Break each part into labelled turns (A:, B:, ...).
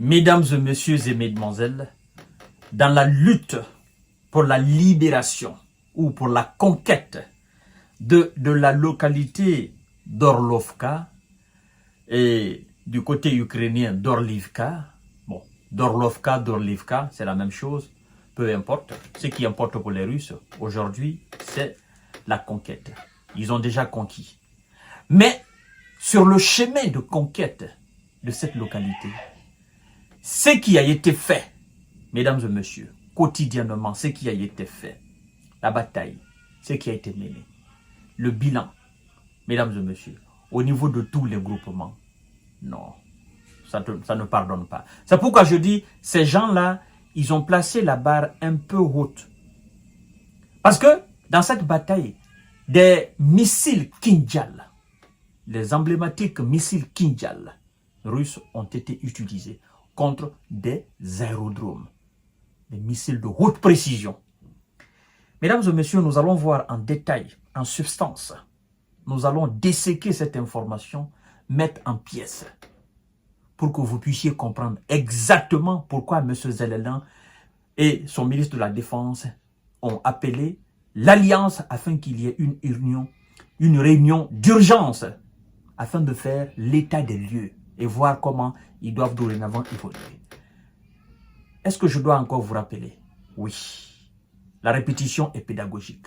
A: Mesdames et messieurs et mesdemoiselles, dans la lutte pour la libération ou pour la conquête de la localité d'Orlovka et du côté ukrainien d'Orlivka, bon, d'Orlovka, c'est la même chose, peu importe. Ce qui importe pour les Russes aujourd'hui, c'est la conquête. Ils ont déjà conquis. Mais sur le chemin de conquête de cette localité, ce qui a été fait, mesdames et messieurs, quotidiennement, ce qui a été fait, la bataille, ce qui a été mené, le bilan, mesdames et messieurs, au niveau de tous les groupements, non, ça ne pardonne pas. C'est pourquoi je dis, ces gens-là, ils ont placé la barre un peu haute. Parce que dans cette bataille, des missiles Kinjal, les emblématiques missiles Kinjal russes ont été utilisés contre des aérodromes, des missiles de haute précision. Mesdames et messieurs, nous allons voir en détail, en substance. Nous allons disséquer cette information, mettre en pièces, pour que vous puissiez comprendre exactement pourquoi M. Zelensky et son ministre de la Défense ont appelé l'Alliance afin qu'il y ait une réunion d'urgence afin de faire l'état des lieux et voir comment ils doivent dorénavant évoluer. Est-ce que je dois encore vous rappeler? Oui. La répétition est pédagogique.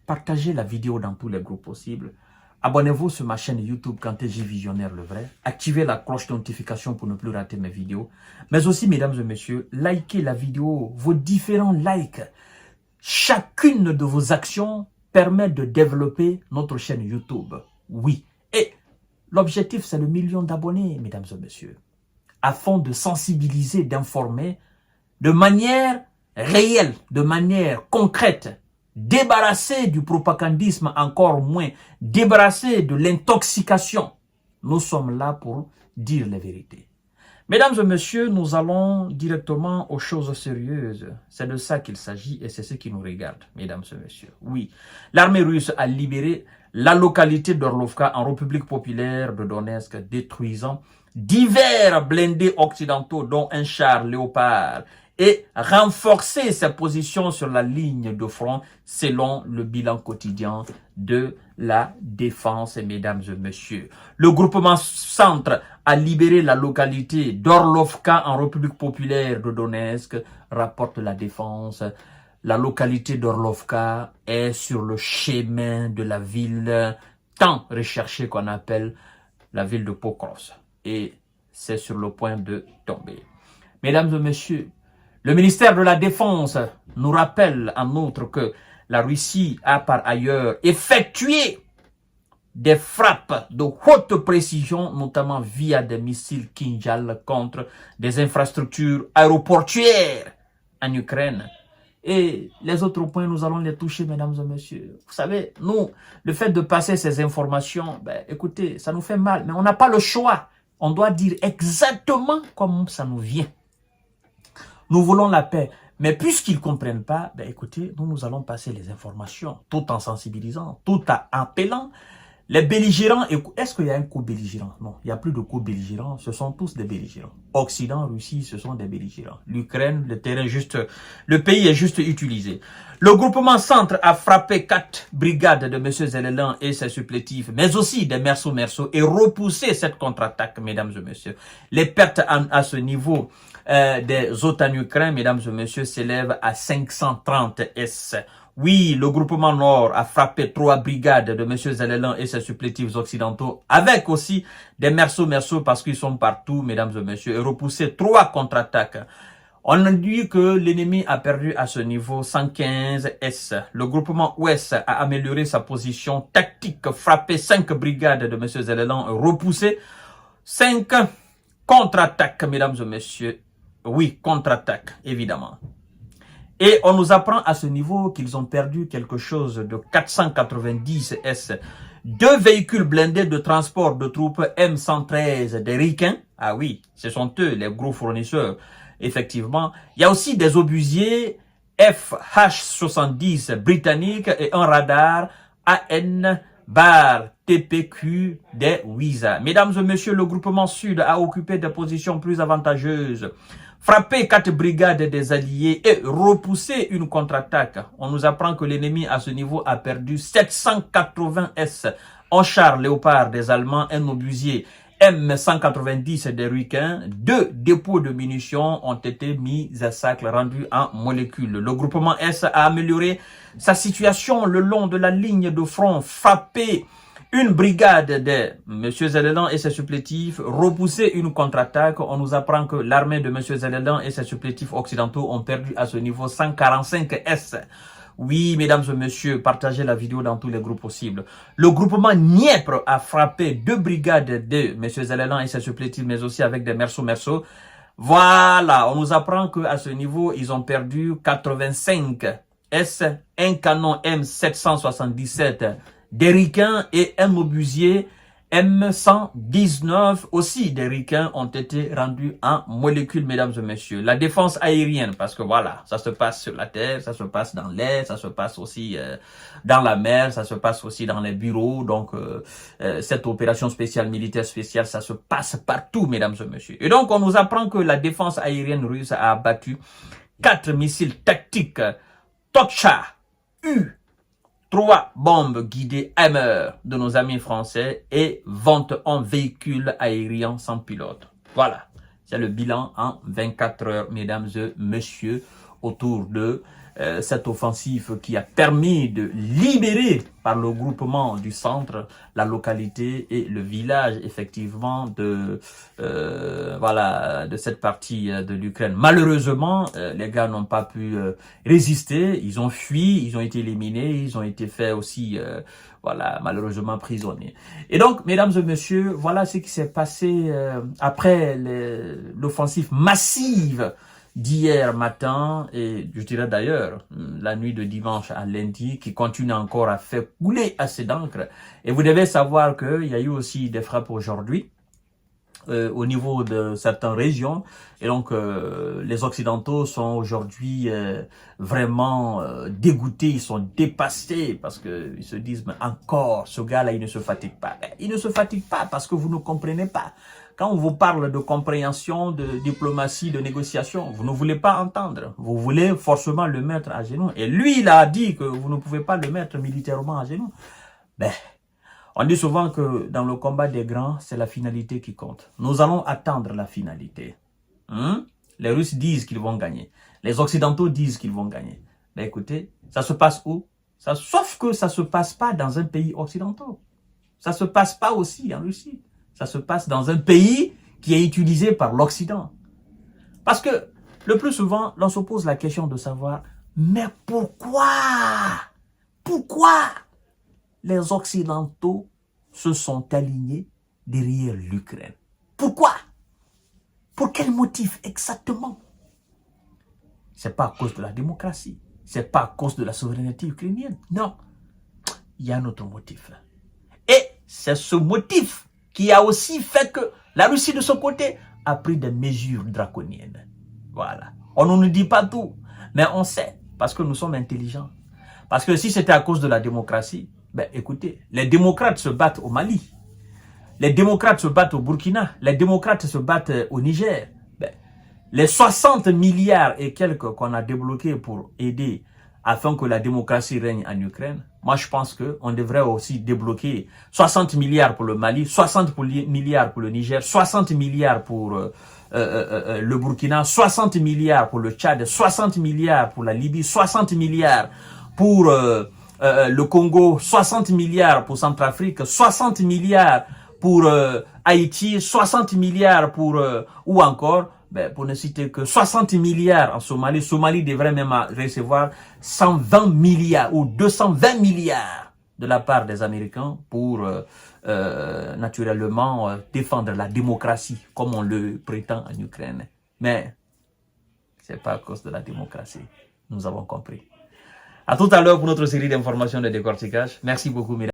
A: Partagez la vidéo dans tous les groupes possibles. Abonnez-vous sur ma chaîne YouTube Kanteji Visionnaire le vrai. Activez la cloche de notification pour ne plus rater mes vidéos. Mais aussi, mesdames et messieurs, likez la vidéo. Vos différents likes. Chacune de vos actions permet de développer notre chaîne YouTube. Oui. Et l'objectif, c'est le 1 million d'abonnés, mesdames et messieurs. Afin de sensibiliser, d'informer de manière réelle, de manière concrète, débarrasser du propagandisme encore moins, débarrasser de l'intoxication. Nous sommes là pour dire les vérités. Mesdames et messieurs, nous allons directement aux choses sérieuses. C'est de ça qu'il s'agit et c'est ce qui nous regarde, mesdames et messieurs. Oui, l'armée russe a libéré la localité d'Orlovka en République populaire de Donetsk, détruisant divers blindés occidentaux, dont un char Léopard, et renforcer ses positions sur la ligne de front selon le bilan quotidien de la défense, mesdames et messieurs. Le groupement centre a libéré la localité d'Orlovka en République populaire de Donetsk, rapporte la défense. La localité d'Orlovka est sur le chemin de la ville tant recherchée qu'on appelle la ville de Pokrovsk. Et c'est sur le point de tomber. Mesdames et messieurs, le ministère de la Défense nous rappelle en outre que la Russie a par ailleurs effectué des frappes de haute précision, notamment via des missiles Kinjal contre des infrastructures aéroportuaires en Ukraine. Et les autres points, nous allons les toucher, mesdames et messieurs. Vous savez, nous, le fait de passer ces informations, écoutez, ça nous fait mal, mais on n'a pas le choix. On doit dire exactement comme ça nous vient. Nous voulons la paix. Mais puisqu'ils ne comprennent pas, écoutez, nous allons passer les informations, tout en sensibilisant, tout en appelant les belligérants. Est-ce qu'il y a un co-belligérant? Non, il n'y a plus de co-belligérants, ce sont tous des belligérants. Occident, Russie, ce sont des belligérants. L'Ukraine, le terrain juste, le pays est juste utilisé. Le groupement centre a frappé 4 brigades de M. Zelensky et ses supplétifs, mais aussi des merceaux et repoussé cette contre-attaque, mesdames et messieurs. Les pertes à ce niveau des OTAN Ukraine, mesdames et messieurs, s'élèvent à 530 S. Oui, le groupement Nord a frappé 3 brigades de M. Zelensky et ses supplétifs occidentaux, avec aussi des merceaux parce qu'ils sont partout, mesdames et messieurs, et repoussé 3 contre-attaques. On a dit que l'ennemi a perdu à ce niveau 115 S. Le groupement Ouest a amélioré sa position tactique, frappé 5 brigades de M. Zelensky, repoussé 5 contre-attaques, mesdames et messieurs. Oui, contre-attaque, évidemment. Et on nous apprend à ce niveau qu'ils ont perdu quelque chose de 490 S. 2 véhicules blindés de transport de troupes M113 des Ricains. Ah oui, ce sont eux les gros fournisseurs. Effectivement. Il y a aussi des obusiers FH-70 britanniques et un radar barre TPQ des Wiza. Mesdames et messieurs, le groupement Sud a occupé des positions plus avantageuses, frappé 4 brigades des alliés et repoussé une contre-attaque. On nous apprend que l'ennemi à ce niveau a perdu 780 S, un char Léopard des Allemands, un obusier M190 des Ricains, 2 dépôts de munitions ont été mis à sac, rendus en molécules. Le groupement S a amélioré sa situation le long de la ligne de front, frappé une brigade de M. Zelensky et ses supplétifs, repoussé une contre-attaque. On nous apprend que l'armée de M. Zelensky et ses supplétifs occidentaux ont perdu à ce niveau 145 S. Oui, mesdames et messieurs, partagez la vidéo dans tous les groupes possibles. Le groupement Dniepr a frappé 2 brigades de M. Zelensky et ses supplétifs, mais aussi avec des merceaux. Voilà, on nous apprend qu'à ce niveau, ils ont perdu 85 S, un canon M777 des Ricains et un obusier M119 aussi des Ricains ont été rendus en molécules, mesdames et messieurs. La défense aérienne, parce que voilà, ça se passe sur la terre, ça se passe dans l'air, ça se passe aussi dans la mer, ça se passe aussi dans les bureaux. Donc, cette opération spéciale, militaire spéciale, ça se passe partout, mesdames et messieurs. Et donc, on nous apprend que la défense aérienne russe a abattu 4 missiles tactiques Tokcha U, 3 bombes guidées Hammer de nos amis français et 21 véhicules aériens sans pilote. Voilà, c'est le bilan en 24 heures, mesdames et messieurs, autour de cette offensive qui a permis de libérer par le groupement du centre la localité et le village effectivement de voilà, de cette partie de l'Ukraine. Malheureusement, les gars n'ont pas pu résister, ils ont fui, ils ont été éliminés, ils ont été faits aussi voilà, malheureusement prisonniers. Et donc, mesdames et messieurs, voilà ce qui s'est passé après l'offensive massive d'hier matin, et je dirais d'ailleurs la nuit de dimanche à lundi, qui continue encore à faire couler assez d'encre. Et vous devez savoir qu'il y a eu aussi des frappes aujourd'hui au niveau de certaines régions, et donc les Occidentaux sont aujourd'hui vraiment dégoûtés, ils sont dépassés, parce que ils se disent, mais encore, ce gars-là, il ne se fatigue pas. Il ne se fatigue pas parce que vous ne comprenez pas. Quand on vous parle de compréhension, de diplomatie, de négociation, vous ne voulez pas entendre. Vous voulez forcément le mettre à genoux. Et lui, il a dit que vous ne pouvez pas le mettre militairement à genoux. Ben, on dit souvent que dans le combat des grands, c'est la finalité qui compte. Nous allons attendre la finalité. Les Russes disent qu'ils vont gagner. Les Occidentaux disent qu'ils vont gagner. Ben écoutez, ça se passe où? Sauf que ça ne se passe pas dans un pays occidental. Ça ne se passe pas aussi en Russie. Ça se passe dans un pays qui est utilisé par l'Occident. Parce que le plus souvent, l'on se pose la question de savoir, mais pourquoi les Occidentaux se sont alignés derrière l'Ukraine? Pourquoi? Pour quel motif exactement? C'est pas à cause de la démocratie. C'est pas à cause de la souveraineté ukrainienne. Non. Il y a un autre motif. Et c'est ce motif qui a aussi fait que la Russie de son côté a pris des mesures draconiennes. Voilà. On ne nous dit pas tout, mais on sait, parce que nous sommes intelligents. Parce que si c'était à cause de la démocratie, ben écoutez, les démocrates se battent au Mali, les démocrates se battent au Burkina, les démocrates se battent au Niger. Ben, les 60 milliards et quelques qu'on a débloqués pour aider afin que la démocratie règne en Ukraine, moi je pense qu'on devrait aussi débloquer 60 milliards pour le Mali, 60 milliards pour le Niger, 60 milliards pour le Burkina, 60 milliards pour le Tchad, 60 milliards pour la Libye, 60 milliards pour le Congo, 60 milliards pour Centrafrique, 60 milliards pour Haïti, 60 milliards pour ou encore, ben, pour ne citer que 60 milliards en Somalie. Somalie devrait même recevoir 120 milliards ou 220 milliards de la part des Américains pour naturellement défendre la démocratie comme on le prétend en Ukraine. Mais c'est pas à cause de la démocratie. Nous avons compris. À tout à l'heure pour notre série d'informations de décortiquage. Merci beaucoup, mesdames.